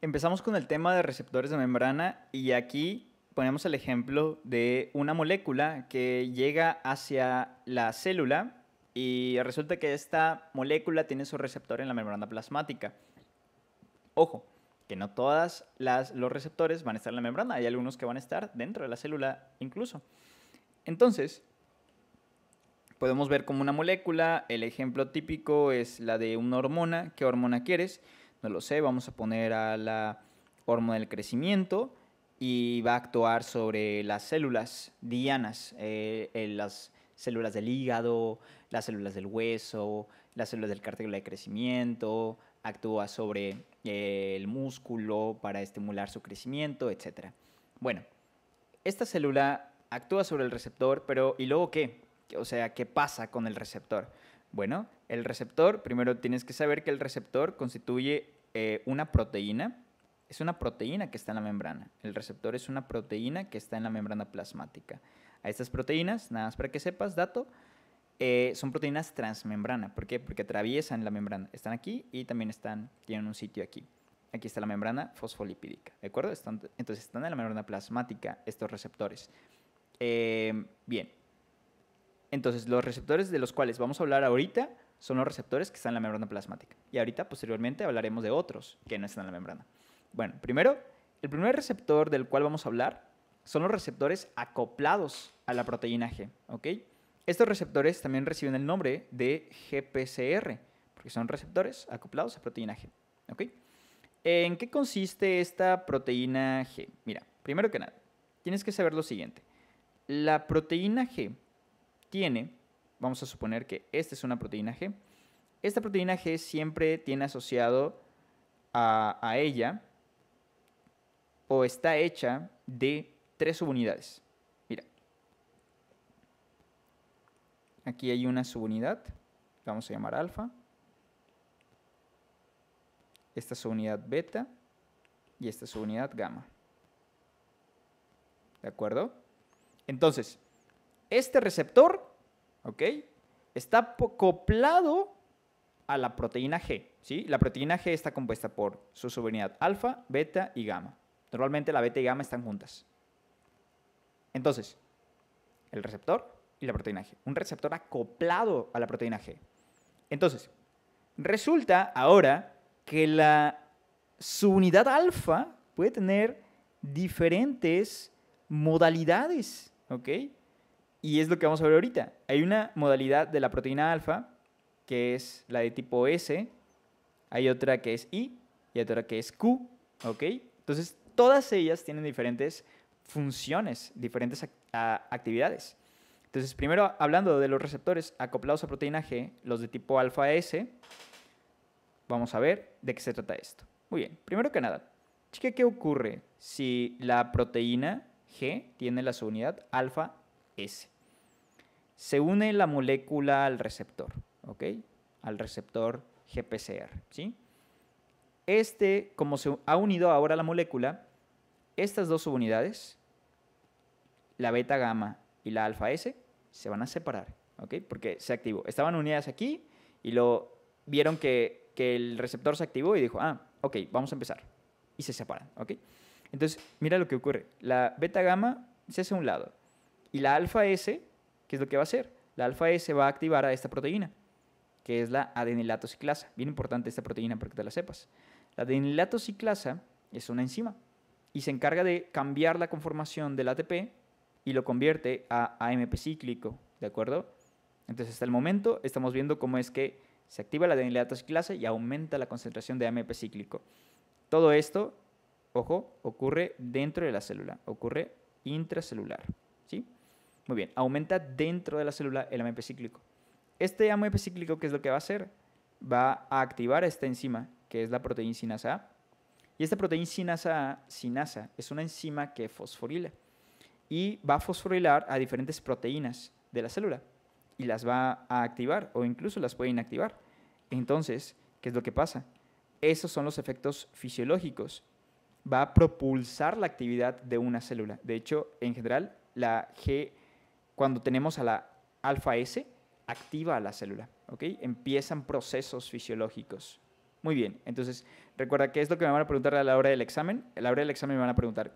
Empezamos con el tema de receptores de membrana y aquí ponemos el ejemplo de una molécula que llega hacia la célula y resulta que esta molécula tiene su receptor en la membrana plasmática. Ojo, que no todos los receptores van a estar en la membrana, hay algunos que van a estar dentro de la célula incluso. Entonces, podemos ver como una molécula, el ejemplo típico es la de una hormona. ¿Qué hormona quieres? No lo sé, vamos a poner a la hormona del crecimiento y va a actuar sobre las células dianas, las células del hígado, las células del hueso, las células del cartílago de crecimiento, actúa sobre el músculo para estimular su crecimiento, etc. Bueno, esta célula actúa sobre el receptor, pero ¿y luego qué? O sea, ¿qué pasa con el receptor? Bueno, el receptor, primero tienes que saber que el receptor constituye una proteína. Es una proteína que está en la membrana. El receptor es una proteína que está en la membrana plasmática. A estas proteínas, nada más para que sepas, dato, son proteínas transmembrana. ¿Por qué? Porque atraviesan la membrana. Están aquí y también tienen un sitio aquí. Aquí está la membrana fosfolipídica, ¿de acuerdo? Entonces están en la membrana plasmática estos receptores. Bien. Entonces, los receptores de los cuales vamos a hablar ahorita son los receptores que están en la membrana plasmática. Y ahorita, posteriormente, hablaremos de otros que no están en la membrana. Bueno, primero, el primer receptor del cual vamos a hablar son los receptores acoplados a la proteína G, ¿ok? Estos receptores también reciben el nombre de GPCR, porque son receptores acoplados a proteína G, ¿ok? ¿En qué consiste esta proteína G? Mira, primero que nada, tienes que saber lo siguiente. La proteína G vamos a suponer que esta es una proteína G. Esta proteína G siempre tiene asociado a ella o está hecha de 3 subunidades. Mira, aquí hay una subunidad, la vamos a llamar alfa. Esta subunidad beta y esta subunidad gamma. ¿De acuerdo? Entonces, este receptor, ¿ok?, está acoplado a la proteína G, ¿sí? La proteína G está compuesta por su subunidad alfa, beta y gamma. Normalmente la beta y gamma están juntas. Entonces, el receptor y la proteína G. Un receptor acoplado a la proteína G. Entonces, resulta ahora que la subunidad alfa puede tener diferentes modalidades, ¿ok? Y es lo que vamos a ver ahorita. Hay una modalidad de la proteína alfa, que es la de tipo S, hay otra que es I y otra que es Q, ¿ok? Entonces, todas ellas tienen diferentes funciones, diferentes actividades. Entonces, primero, hablando de los receptores acoplados a proteína G, los de tipo alfa S, vamos a ver de qué se trata esto. Muy bien, primero que nada, cheque qué ocurre si la proteína G tiene la subunidad alfa S. Se une la molécula al receptor, ¿ok? Al receptor GPCR, ¿sí? Como se ha unido ahora la molécula, estas dos subunidades, la beta gamma y la alfa S, se van a separar, ¿ok? Porque se activó. Estaban unidas aquí y vieron que el receptor se activó y dijo, ok, vamos a empezar. Y se separan, ¿ok? Entonces, mira lo que ocurre. La beta gamma se hace a un lado y la alfa S, ¿qué es lo que va a hacer? La alfa S va a activar a esta proteína, que es la adenilato ciclasa. Bien importante esta proteína para que te la sepas. La adenilato ciclasa es una enzima y se encarga de cambiar la conformación del ATP y lo convierte a AMP cíclico, ¿de acuerdo? Entonces, hasta el momento estamos viendo cómo es que se activa la adenilato ciclasa y aumenta la concentración de AMP cíclico. Todo esto, ojo, ocurre dentro de la célula, ocurre intracelular, ¿sí? Muy bien, aumenta dentro de la célula el AMP cíclico. Este AMP cíclico, ¿qué es lo que va a hacer? Va a activar esta enzima, que es la proteína sinasa A. Y esta proteína sinasa es una enzima que fosforila. Y va a fosforilar a diferentes proteínas de la célula. Y las va a activar, o incluso las puede inactivar. Entonces, ¿qué es lo que pasa? Esos son los efectos fisiológicos. Va a propulsar la actividad de una célula. De hecho, en general, la G, cuando tenemos a la alfa S, activa a la célula, ¿ok? Empiezan procesos fisiológicos. Muy bien. Entonces, recuerda qué es lo que me van a preguntar a la hora del examen. A la hora del examen me van a preguntar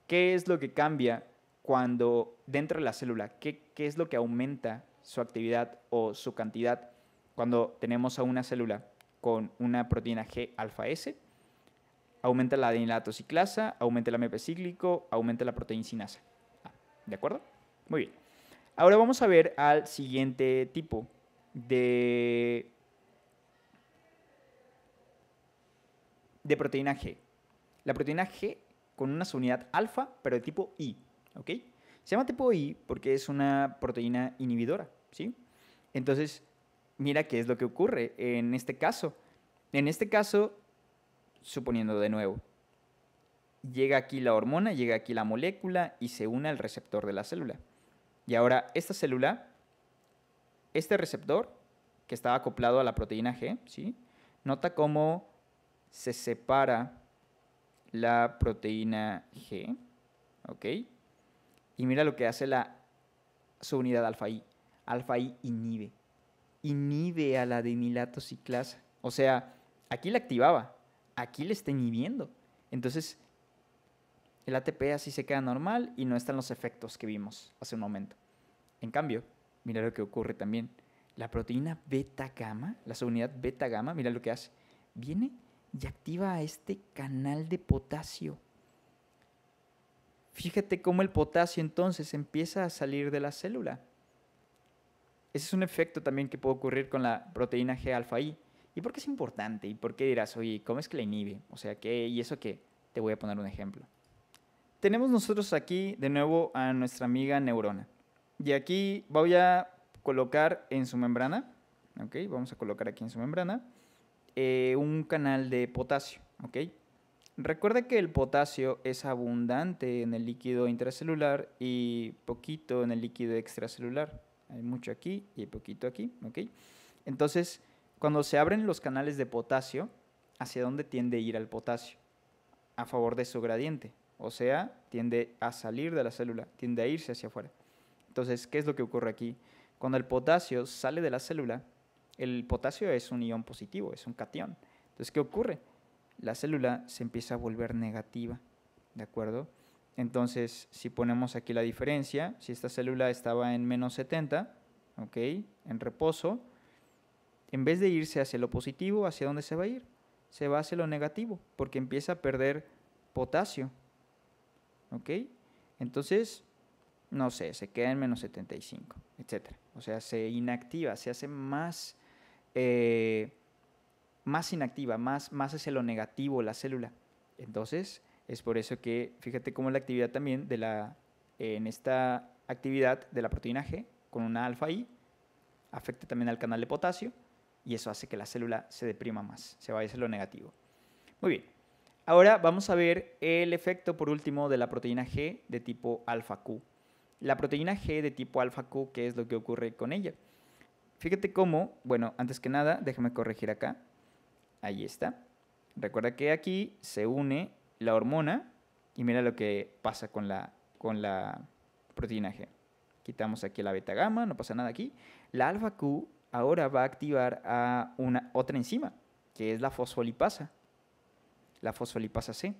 qué es lo que cambia cuando dentro de la célula, qué es lo que aumenta su actividad o su cantidad cuando tenemos a una célula con una proteína G alfa S. Aumenta la adenilato ciclasa, aumenta el AMP cíclico, aumenta la proteína sinasa. ¿De acuerdo? Muy bien. Ahora vamos a ver al siguiente tipo de proteína G. La proteína G con una subunidad alfa, pero de tipo I. ¿Ok? Se llama tipo I porque es una proteína inhibidora. ¿Sí? Entonces, mira qué es lo que ocurre en este caso. En este caso, suponiendo de nuevo, llega aquí la hormona, llega aquí la molécula y se une al receptor de la célula. Y ahora esta célula, este receptor que estaba acoplado a la proteína G, ¿sí? Nota cómo se separa la proteína G, ¿ok? Y mira lo que hace la subunidad alfa I. Alfa I inhibe a la adenilato ciclasa. O sea, aquí la activaba, aquí le está inhibiendo. Entonces, el ATP así se queda normal y no están los efectos que vimos hace un momento. En cambio, mira lo que ocurre también. La proteína beta gamma, la subunidad beta gamma, mira lo que hace. Viene y activa a este canal de potasio. Fíjate cómo el potasio entonces empieza a salir de la célula. Ese es un efecto también que puede ocurrir con la proteína G alfa I. ¿Y por qué es importante? ¿Y por qué dirás, oye, cómo es que la inhibe? O sea, ¿qué? ¿Y eso qué? Te voy a poner un ejemplo. Tenemos nosotros aquí de nuevo a nuestra amiga neurona. Y aquí voy a colocar en su membrana, ¿ok? Vamos a colocar aquí en su membrana un canal de potasio, ¿ok? Recuerda que el potasio es abundante en el líquido intracelular y poquito en el líquido extracelular. Hay mucho aquí y poquito aquí, ¿ok? Entonces, cuando se abren los canales de potasio, ¿hacia dónde tiende a ir el potasio? A favor de su gradiente. O sea, tiende a salir de la célula, tiende a irse hacia afuera. Entonces, ¿qué es lo que ocurre aquí? Cuando el potasio sale de la célula, el potasio es un ion positivo, es un catión. Entonces, ¿qué ocurre? La célula se empieza a volver negativa, ¿de acuerdo? Entonces, si ponemos aquí la diferencia, si esta célula estaba en menos 70, ¿ok? En reposo, en vez de irse hacia lo positivo, ¿hacia dónde se va a ir? Se va hacia lo negativo, porque empieza a perder potasio, ¿ok? Entonces, no sé, se queda en menos 75, etc. O sea, se inactiva, se hace más inactiva, más hacia lo negativo la célula. Entonces, es por eso que, fíjate cómo la actividad también en esta actividad de la proteína G con una alfa I afecta también al canal de potasio y eso hace que la célula se deprima más, se vaya hacia lo negativo. Muy bien. Ahora vamos a ver el efecto, por último, de la proteína G de tipo alfa Q. La proteína G de tipo alfa Q, ¿qué es lo que ocurre con ella? Fíjate cómo, bueno, antes que nada, déjame corregir acá. Ahí está. Recuerda que aquí se une la hormona y mira lo que pasa con la proteína G. Quitamos aquí la beta gamma, no pasa nada aquí. La alfa Q ahora va a activar a otra enzima, que es la fosfolipasa. La fosfolipasa C.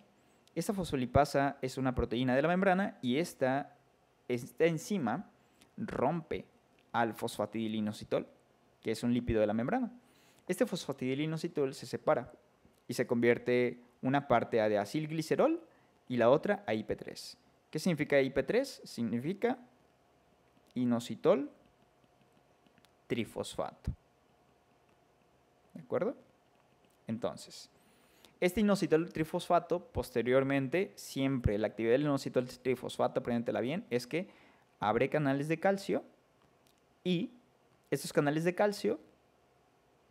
Esta fosfolipasa es una proteína de la membrana y esta enzima rompe al fosfatidilinositol, que es un lípido de la membrana. Este fosfatidilinositol se separa y se convierte una parte a de acilglicerol y la otra a IP3. ¿Qué significa IP3? Significa inositol trifosfato. ¿De acuerdo? Entonces, este inositol trifosfato, posteriormente, siempre la actividad del inositol trifosfato, apréndetela bien, es que abre canales de calcio y estos canales de calcio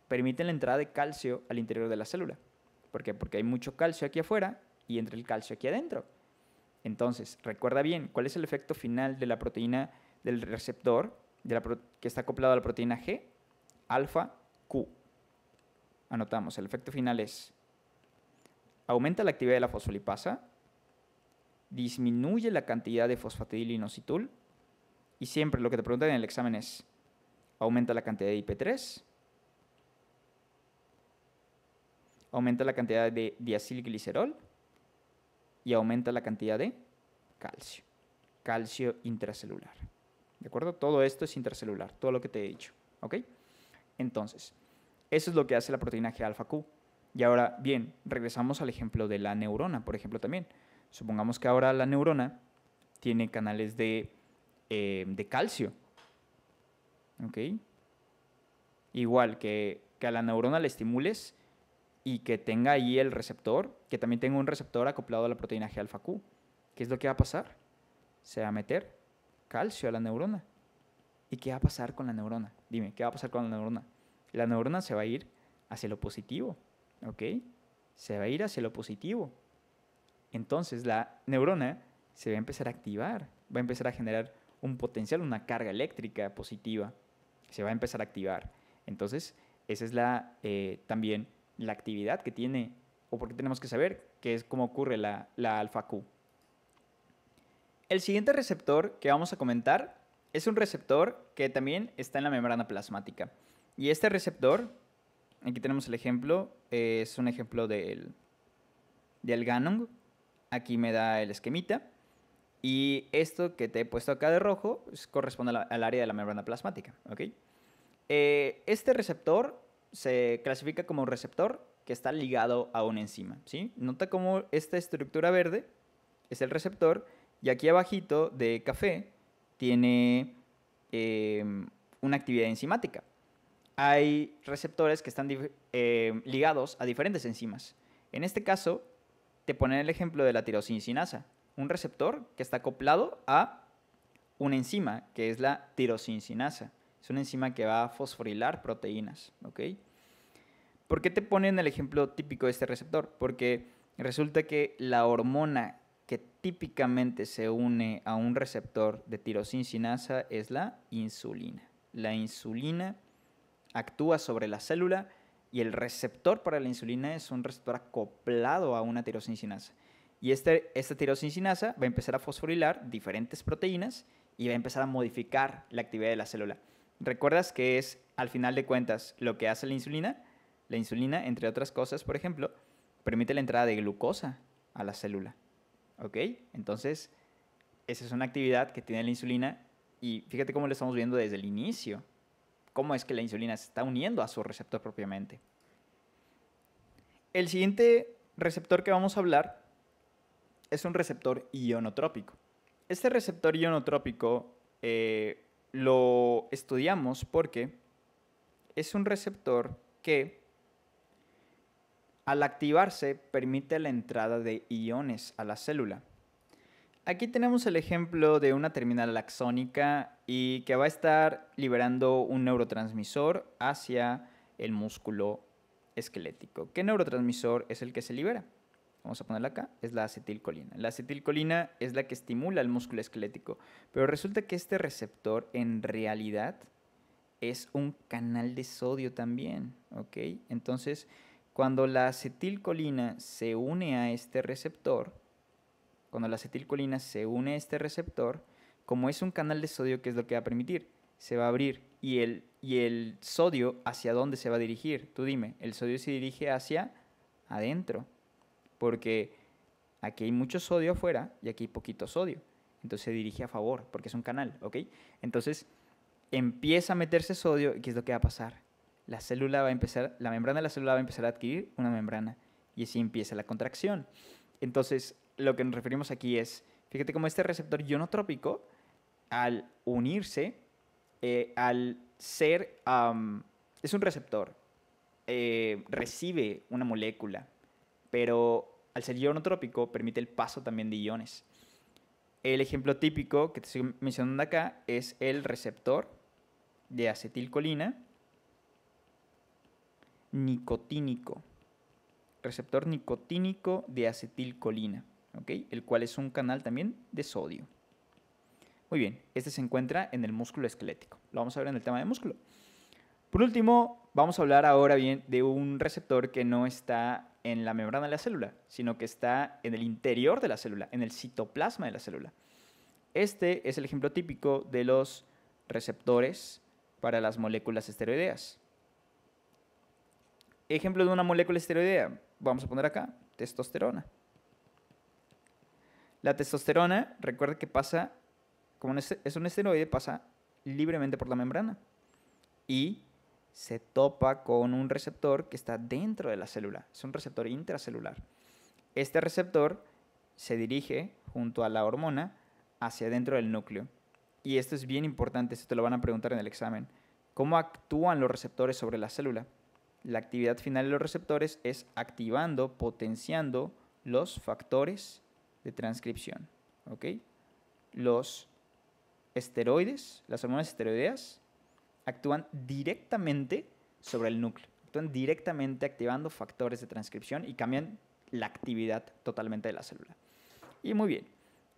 permiten la entrada de calcio al interior de la célula. ¿Por qué? Porque hay mucho calcio aquí afuera y entra el calcio aquí adentro. Entonces, recuerda bien, ¿cuál es el efecto final de la proteína del receptor que está acoplado a la proteína G? Alfa Q. Anotamos, el efecto final es: aumenta la actividad de la fosfolipasa, disminuye la cantidad de fosfatidilinositol y siempre lo que te preguntan en el examen es: aumenta la cantidad de IP3 aumenta la cantidad de diacilglicerol y aumenta la cantidad de calcio. Calcio intracelular. ¿De acuerdo? Todo esto es intracelular, todo lo que te he dicho. ¿Ok? Entonces, eso es lo que hace la proteína G-alfa-Q. Y ahora, bien, regresamos al ejemplo de la neurona, por ejemplo, también. Supongamos que ahora la neurona tiene canales de calcio. ¿Ok? Igual que a la neurona le estimules y que tenga ahí el receptor, que también tenga un receptor acoplado a la proteína G-alfa-Q. ¿Qué es lo que va a pasar? Se va a meter calcio a la neurona. ¿Y qué va a pasar con la neurona? Dime, ¿qué va a pasar con la neurona? La neurona se va a ir hacia lo positivo, ¿ok? Se va a ir hacia lo positivo. Entonces la neurona se va a empezar a activar, va a empezar a generar un potencial, una carga eléctrica positiva. Se va a empezar a activar. Entonces, esa es también la actividad que tiene, o porque tenemos que saber qué es cómo ocurre la alfa-Q. El siguiente receptor que vamos a comentar es un receptor que también está en la membrana plasmática. Y este receptor, aquí tenemos el ejemplo, es un ejemplo del Ganong. Aquí me da el esquemita. Y esto que te he puesto acá de rojo corresponde al área de la membrana plasmática. ¿Okay? Este receptor se clasifica como un receptor que está ligado a una enzima. ¿Sí? Nota cómo esta estructura verde es el receptor y aquí abajito de café tiene una actividad enzimática. Hay receptores que están ligados a diferentes enzimas. En este caso, te ponen el ejemplo de la tirosincina, un receptor que está acoplado a una enzima, que es la tirosincina. Es una enzima que va a fosforilar proteínas. ¿Okay? ¿Por qué te ponen el ejemplo típico de este receptor? Porque resulta que la hormona que típicamente se une a un receptor de tirosincina es la insulina. La insulina actúa sobre la célula y el receptor para la insulina es un receptor acoplado a una tirosincina. Y esta tirosincina va a empezar a fosforilar diferentes proteínas y va a empezar a modificar la actividad de la célula. ¿Recuerdas que es, al final de cuentas, lo que hace la insulina? La insulina, entre otras cosas, por ejemplo, permite la entrada de glucosa a la célula. ¿Ok? Entonces, esa es una actividad que tiene la insulina y fíjate cómo lo estamos viendo desde el inicio. Cómo es que la insulina se está uniendo a su receptor propiamente. El siguiente receptor que vamos a hablar es un receptor ionotrópico. Este receptor ionotrópico lo estudiamos porque es un receptor que al activarse permite la entrada de iones a la célula. Aquí tenemos el ejemplo de una terminal axónica y que va a estar liberando un neurotransmisor hacia el músculo esquelético. ¿Qué neurotransmisor es el que se libera? Vamos a ponerla acá, es la acetilcolina. La acetilcolina es la que estimula el músculo esquelético, pero resulta que este receptor en realidad es un canal de sodio también, ¿ok? Entonces, cuando la acetilcolina se une a este receptor, como es un canal de sodio, ¿qué es lo que va a permitir? Se va a abrir. ¿Y el sodio hacia dónde se va a dirigir? Tú dime, el sodio se dirige hacia adentro, porque aquí hay mucho sodio afuera y aquí hay poquito sodio. Entonces se dirige a favor, porque es un canal, ¿ok? Entonces empieza a meterse sodio y ¿qué es lo que va a pasar? La membrana de la célula va a empezar a adquirir una membrana y así empieza la contracción. Entonces, lo que nos referimos aquí es, fíjate cómo este receptor ionotrópico, al unirse, al ser, es un receptor, recibe una molécula, pero al ser ionotrópico permite el paso también de iones. El ejemplo típico que te estoy mencionando acá es el receptor de acetilcolina nicotínico. Receptor nicotínico de acetilcolina, ¿okay? El cual es un canal también de sodio. Muy bien, este se encuentra en el músculo esquelético. Lo vamos a ver en el tema de músculo. Por último, vamos a hablar ahora bien de un receptor que no está en la membrana de la célula, sino que está en el interior de la célula, en el citoplasma de la célula. Este es el ejemplo típico de los receptores para las moléculas esteroideas. ejemplo de una molécula esteroidea. Vamos a poner acá, testosterona. La testosterona, recuerda que pasa, como es un esteroide, pasa libremente por la membrana. Y se topa con un receptor que está dentro de la célula. Es un receptor intracelular. Este receptor se dirige junto a la hormona hacia dentro del núcleo. Y esto es bien importante, esto te lo van a preguntar en el examen. ¿Cómo actúan los receptores sobre la célula? La actividad final de los receptores es activando, potenciando los factores de transcripción. ¿Ok? Los esteroides, las hormonas esteroideas, actúan directamente sobre el núcleo. Actúan directamente activando factores de transcripción y cambian la actividad totalmente de la célula. Y muy bien.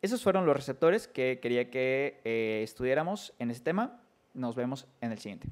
Esos fueron los receptores que quería que estudiáramos en este tema. Nos vemos en el siguiente.